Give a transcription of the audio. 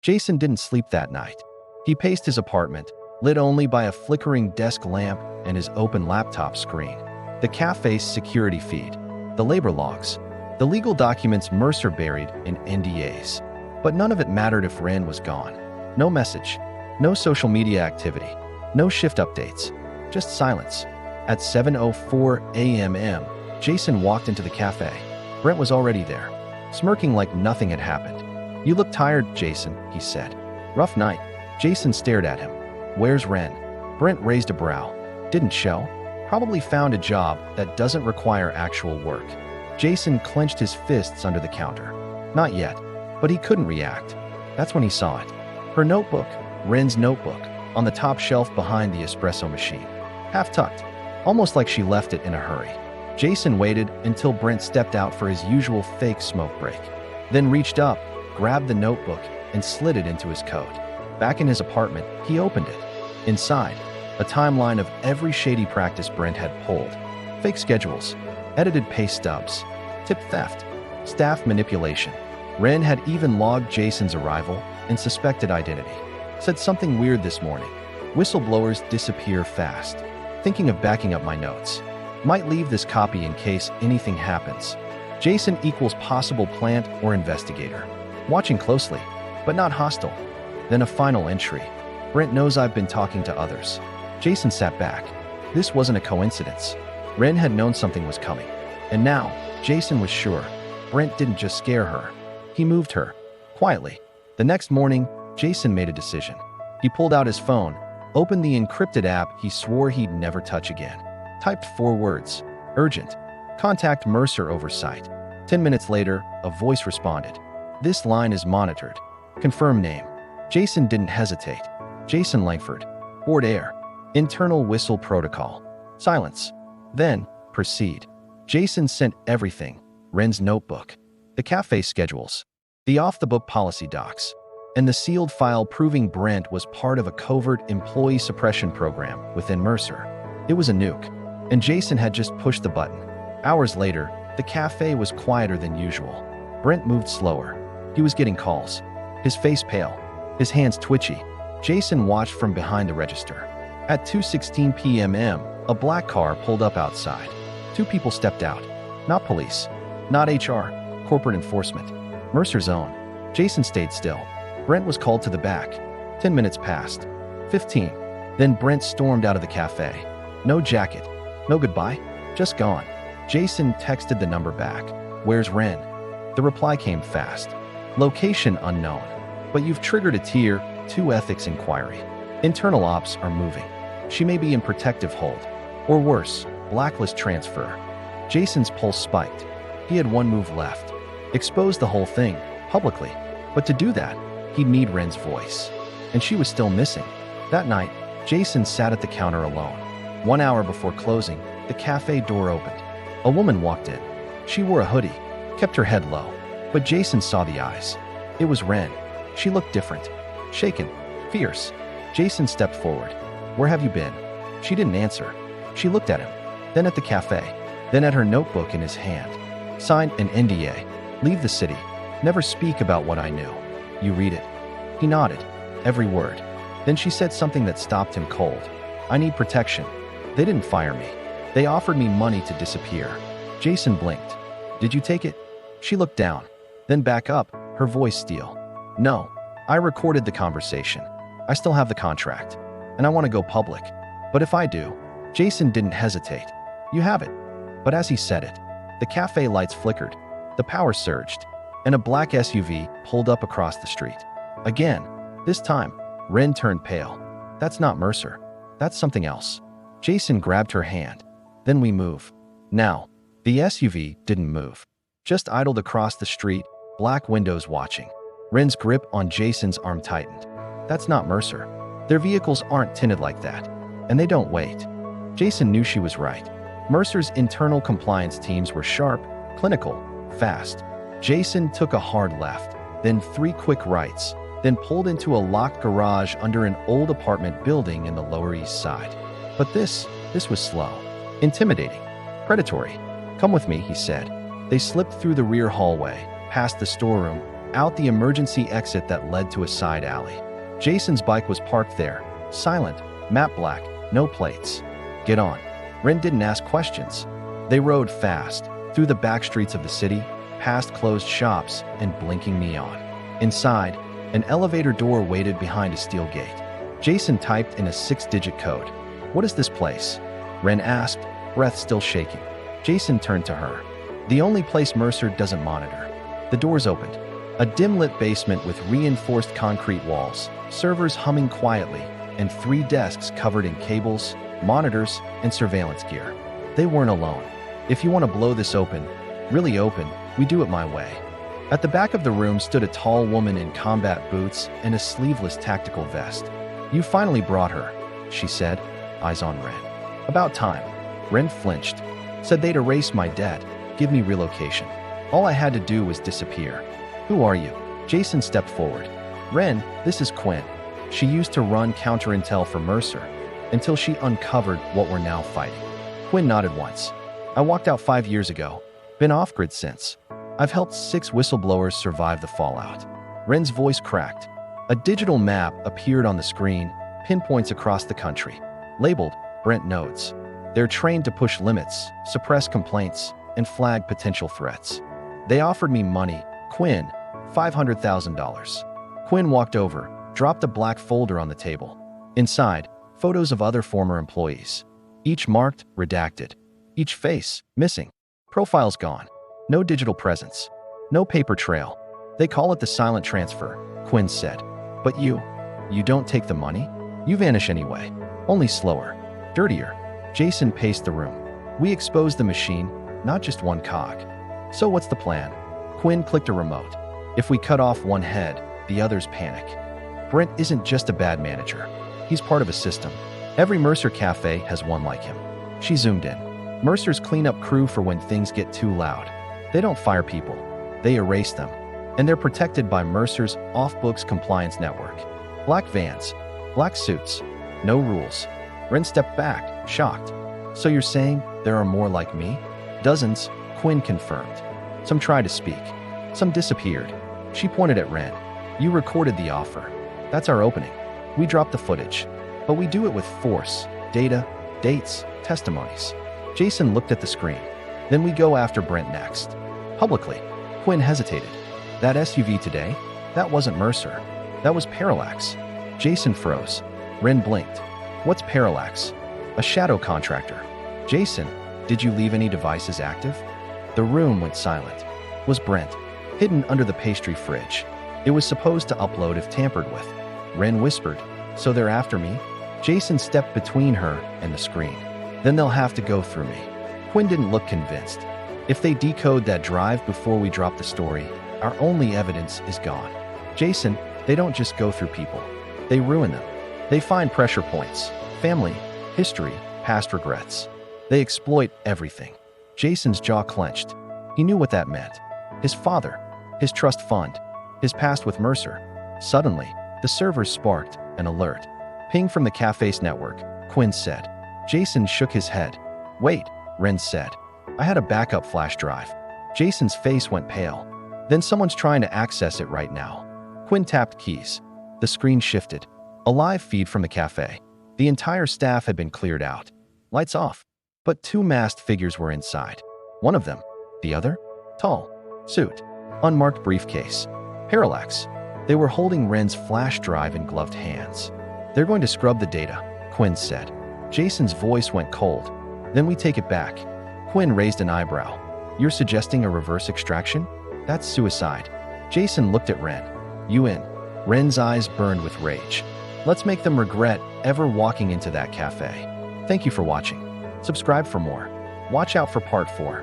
Jason didn't sleep that night. He paced his apartment, lit only by a flickering desk lamp and his open laptop screen. The cafe's security feed, the labor logs, the legal documents Mercer buried in NDAs. But none of it mattered if Ren was gone. No message, no social media activity, no shift updates, just silence. At 7:04 a.m., Jason walked into the cafe. Brent was already there, smirking like nothing had happened. "You look tired, Jason," he said. "Rough night." Jason stared at him. "Where's Ren?" Brent raised a brow. "Didn't show? Probably found a job that doesn't require actual work." Jason clenched his fists under the counter. Not yet, but he couldn't react. That's when he saw it. Her notebook, Ren's notebook, on the top shelf behind the espresso machine. Half tucked, almost like she left it in a hurry. Jason waited until Brent stepped out for his usual fake smoke break, then reached up, grabbed the notebook, and slid it into his coat. Back in his apartment, he opened it. Inside, a timeline of every shady practice Brent had pulled. Fake schedules, edited pay stubs, tip theft, staff manipulation. Ren had even logged Jason's arrival and suspected identity. Said something weird this morning. Whistleblowers disappear fast. Thinking of backing up my notes. Might leave this copy in case anything happens. Jason equals possible plant or investigator. Watching closely, but not hostile. Then a final entry. Brent knows I've been talking to others. Jason sat back. This wasn't a coincidence. Ren had known something was coming. And now, Jason was sure. Brent didn't just scare her. He moved her. Quietly. The next morning, Jason made a decision. He pulled out his phone, opened the encrypted app he swore he'd never touch again. Typed 4 words. Urgent. Contact Mercer oversight. 10 minutes later, a voice responded. This line is monitored. Confirm name. Jason didn't hesitate. Jason Langford. Board air. Internal whistle protocol. Silence. Then, proceed. Jason sent everything. Ren's notebook. The cafe schedules. The off-the-book policy docs. And the sealed file proving Brent was part of a covert employee suppression program within Mercer. It was a nuke, and Jason had just pushed the button. Hours later, the cafe was quieter than usual. Brent moved slower. He was getting calls. His face pale, his hands twitchy. Jason watched from behind the register. At 2:16 p.m., a black car pulled up outside. 2 people stepped out. Not police, not HR, corporate enforcement. Mercer's own. Jason stayed still. Brent was called to the back. 10 minutes passed. 15. Then Brent stormed out of the cafe. No jacket. No goodbye. Just gone. Jason texted the number back. Where's Ren? The reply came fast. Location unknown. But you've triggered a Tier 2 ethics inquiry. Internal ops are moving. She may be in protective hold. Or worse, blacklist transfer. Jason's pulse spiked. He had one move left. Expose the whole thing, publicly. But to do that, he'd need Ren's voice. And she was still missing. That night, Jason sat at the counter alone. 1 hour before closing, the cafe door opened. A woman walked in. She wore a hoodie, kept her head low. But Jason saw the eyes. It was Ren. She looked different. Shaken. Fierce. Jason stepped forward. Where have you been? She didn't answer. She looked at him. Then at the cafe. Then at her notebook in his hand. Signed an NDA. Leave the city. Never speak about what I knew. You read it. He nodded. Every word. Then she said something that stopped him cold. I need protection. They didn't fire me. They offered me money to disappear. Jason blinked. Did you take it? She looked down. Then back up, her voice steel. No. I recorded the conversation. I still have the contract. And I want to go public. But if I do, Jason didn't hesitate. You have it. But as he said it, the cafe lights flickered. The power surged. And a black SUV pulled up across the street. Again. This time, Ren turned pale. That's not Mercer. That's something else. Jason grabbed her hand. Then we move. Now, the SUV didn't move. Just idled across the street, black windows watching. Ren's grip on Jason's arm tightened. That's not Mercer. Their vehicles aren't tinted like that. And they don't wait. Jason knew she was right. Mercer's internal compliance teams were sharp, clinical, fast. Jason took a hard left, then 3 quick rights, then pulled into a locked garage under an old apartment building in the Lower East Side. But this was slow, intimidating, predatory. Come with me, he said. They slipped through the rear hallway, past the storeroom, out the emergency exit that led to a side alley. Jason's bike was parked there, silent, matte black, no plates. Get on. Ren didn't ask questions. They rode fast, through the back streets of the city, past closed shops and blinking neon. Inside, an elevator door waited behind a steel gate. Jason typed in a 6-digit code. "What is this place?" Ren asked, breath still shaking. Jason turned to her. "The only place Mercer doesn't monitor." The doors opened. A dim-lit basement with reinforced concrete walls, servers humming quietly, and 3 desks covered in cables, monitors, and surveillance gear. They weren't alone. "If you want to blow this open, really open, we do it my way." At the back of the room stood a tall woman in combat boots and a sleeveless tactical vest. "You finally brought her," she said, eyes on Ren. "About time." Ren flinched. "Said they'd erase my debt, give me relocation. All I had to do was disappear." "Who are you?" Jason stepped forward. "Ren, this is Quinn. She used to run counterintel for Mercer, until she uncovered what we're now fighting." Quinn nodded once. "I walked out 5 years ago. Been off-grid since. I've helped 6 whistleblowers survive the fallout." Ren's voice cracked. A digital map appeared on the screen, pinpoints across the country, labeled Brent nodes. They're trained to push limits, suppress complaints, and flag potential threats. "They offered me money, Quinn, $500,000. Quinn walked over, dropped a black folder on the table. Inside, photos of other former employees. Each marked, redacted. Each face, missing. Profiles gone. No digital presence. No paper trail. "They call it the silent transfer," Quinn said. "But you don't take the money? You vanish anyway. Only slower. Dirtier." Jason paced the room. "We exposed the machine, not just one cog. So what's the plan?" Quinn clicked a remote. "If we cut off one head, the others panic." Brent isn't just a bad manager. He's part of a system. Every Mercer cafe has one like him. She zoomed in. Mercer's cleanup crew for when things get too loud. They don't fire people. They erase them. And they're protected by Mercer's off-books compliance network. Black vans. Black suits. No rules. Ren stepped back, shocked. "So you're saying there are more like me?" "Dozens," Quinn confirmed. "Some tried to speak. Some disappeared." She pointed at Ren. "You recorded the offer. That's our opening. We drop the footage. But we do it with force, data, dates, testimonies." Jason looked at the screen. "Then we go after Brent next. Publicly." Quinn hesitated. "That SUV today? That wasn't Mercer. That was Parallax." Jason froze. Ren blinked. "What's Parallax?" "A shadow contractor." "Jason, did you leave any devices active?" The room went silent. Was Brent, hidden under the pastry fridge. It was supposed to upload if tampered with. Ren whispered, "So they're after me?" Jason stepped between her and the screen. "Then they'll have to go through me." Quinn didn't look convinced. "If they decode that drive before we drop the story, our only evidence is gone." "Jason, they don't just go through people. They ruin them. They find pressure points, family, history, past regrets. They exploit everything." Jason's jaw clenched. He knew what that meant. His father, his trust fund, his past with Mercer. Suddenly, the servers sparked an alert. "Ping from the cafe's network," Quinn said. Jason shook his head. "Wait," Ren said. "I had a backup flash drive." Jason's face went pale. "Then someone's trying to access it right now." Quinn tapped keys. The screen shifted. A live feed from the cafe. The entire staff had been cleared out. Lights off. But 2 masked figures were inside. One of them. The other? Tall. Suit. Unmarked briefcase. Parallax. They were holding Ren's flash drive in gloved hands. "They're going to scrub the data," Quinn said. Jason's voice went cold. "Then we take it back." Quinn raised an eyebrow. "You're suggesting a reverse extraction? That's suicide." Jason looked at Ren. "You in?" Ren's eyes burned with rage. "Let's make them regret ever walking into that cafe." Thank you for watching. Subscribe for more. Watch out for part 4.